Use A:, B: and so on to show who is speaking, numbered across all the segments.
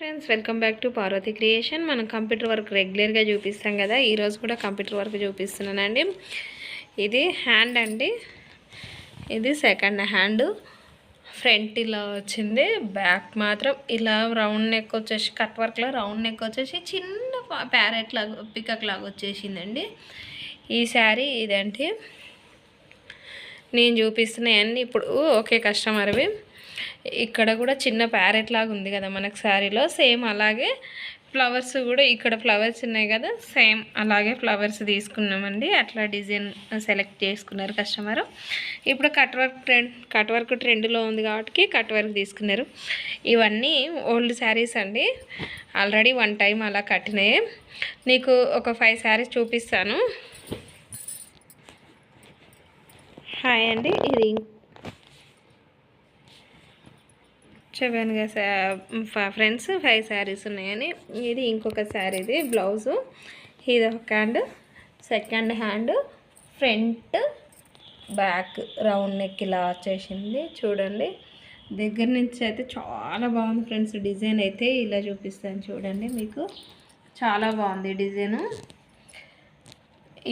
A: Friends, welcome back to Parvati creation. మనం computer work రెగ్యులర్గా చూపిస్తాం కదా, ఈరోజు కూడా కంప్యూటర్ వర్క్ చూపిస్తున్నానండి. ఇది హ్యాండ్ అండి, ఇది సెకండ్ హ్యాండ్. ఫ్రంట్ ఇలా వచ్చింది, బ్యాక్ మాత్రం ఇలా రౌండ్ నెక్ వచ్చేసి కట్ వర్క్లో రౌండ్ నెక్ వచ్చేసి చిన్న ప్యారెట్ లాగా పికక్ లాగా వచ్చేసిందండి. ఈ శారీ ఇదంటే నేను చూపిస్తున్నాయన్నీ ఇప్పుడు ఓకే కస్టమర్వి. ఇక్కడ కూడా చిన్న ప్యారెట్ లాగా ఉంది కదా మనకు శారీలో, సేమ్ అలాగే ఫ్లవర్స్ కూడా ఇక్కడ ఫ్లవర్స్ ఉన్నాయి కదా, సేమ్ అలాగే ఫ్లవర్స్ తీసుకున్నామండి. అట్లా డిజైన్ సెలెక్ట్ చేసుకున్నారు కస్టమర్. ఇప్పుడు కట్ వర్క్ ట్రెండ్లో ఉంది కాబట్టి కట్ వర్క్ తీసుకున్నారు. ఇవన్నీ ఓల్డ్ శారీస్ అండి, ఆల్రెడీ 1 టైం అలా కట్టినాయి. నీకు ఒక 5 శారీస్ చూపిస్తాను. హాయ్ అండి, ఇది చెప్పాను కదా ఫ్రెండ్స్ 5 శారీస్ ఉన్నాయని. ఇది ఇంకొక శారీది బ్లౌజు. ఇది ఒక hand, second hand, front back round neck ఇలా వచ్చేసింది. చూడండి దగ్గర నుంచి అయితే చాలా బాగుంది ఫ్రెండ్స్. డిజైన్ అయితే ఇలా చూపిస్తాను చూడండి, మీకు చాలా బాగుంది డిజైను.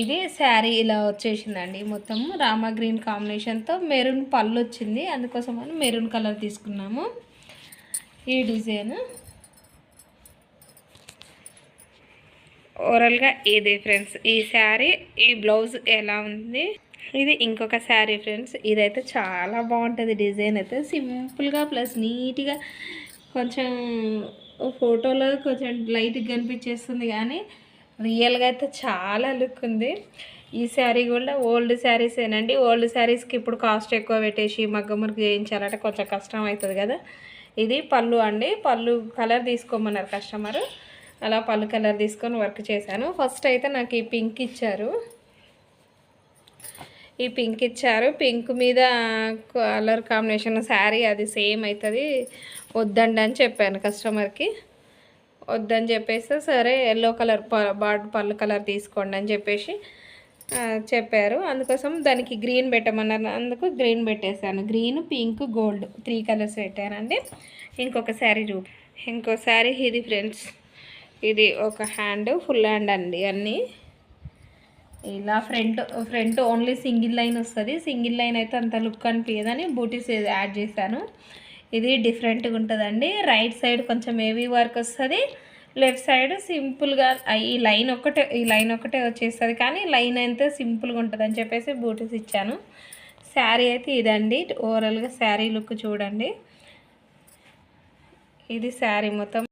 A: ఇది శారీ ఇలా వచ్చేసిందండి, మొత్తం రామా గ్రీన్ కాంబినేషన్తో మెరూన్ పళ్ళు వచ్చింది, అందుకోసమని మెరూన్ కలర్ తీసుకున్నాము. ఈ డిజైన్ ఓవరాల్గా ఇది ఫ్రెండ్స్. ఈ శారీ ఈ బ్లౌజ్ ఎలా ఉంది. ఇది ఇంకొక శారీ ఫ్రెండ్స్, ఇదైతే చాలా బాగుంటుంది. డిజైన్ అయితే సింపుల్గా ప్లస్ నీట్గా, కొంచెం ఫోటోలో కొంచెం లైట్గా కనిపించేస్తుంది కానీ రియల్గా అయితే చాలా లుక్ ఉంది. ఈ శారీ కూడా ఓల్డ్ శారీసేనండి. ఓల్డ్ శారీస్కి ఇప్పుడు కాస్ట్ ఎక్కువ పెట్టేసి మగ్గం వర్క్ చేయించాలంటే కొంచెం కష్టం అవుతుంది కదా. ఇది పళ్ళు అండి, పళ్ళు కలర్ తీసుకోమన్నారు కస్టమర్. అలా పళ్ళు కలర్ తీసుకొని వర్క్ చేశాను. ఫస్ట్ అయితే నాకు ఈ పింక్ ఇచ్చారు, ఈ పింక్ ఇచ్చారు. పింక్ మీద కలర్ కాంబినేషన్ శారీ అది సేమ్ అవుతుంది, వద్దండి అని చెప్పాను కస్టమర్కి. వద్దని చెప్పేస్తే సరే ఎల్లో కలర్ పళ్ళు కలర్ తీసుకోండి అని చెప్పేసి చెప్పారు. అందుకోసం దానికి గ్రీన్ పెట్టమన్నారు, అందుకు గ్రీన్ పెట్టేశాను. గ్రీన్, పింక్, గోల్డ్ 3 కలర్స్ పెట్టానండి. ఇంకొక శారీ ఇది ఫ్రెండ్స్. ఇది ఒక హ్యాండ్, ఫుల్ హ్యాండ్ అండి. అన్నీ ఇలా ఫ్రంట్ ఓన్లీ సింగిల్ లైన్ వస్తుంది. సింగిల్ లైన్ అయితే అంత లుక్ అనిపించదని బూటీస్ యాడ్ చేశాను. ఇది డిఫరెంట్గా ఉంటుందండి. రైట్ సైడ్ కొంచెం హెవీ వర్క్ వస్తుంది, లెఫ్ట్ సైడ్ సింపుల్గా ఈ లైన్ ఒకటే వచ్చేస్తుంది, కానీ లైన్ అయితే సింపుల్గా ఉంటుంది అని చెప్పేసి బూటీస్ ఇచ్చాను. శారీ అయితే ఇదండి, ఓవరాల్గా శారీ లుక్ చూడండి. ఇది శారీ మొత్తం.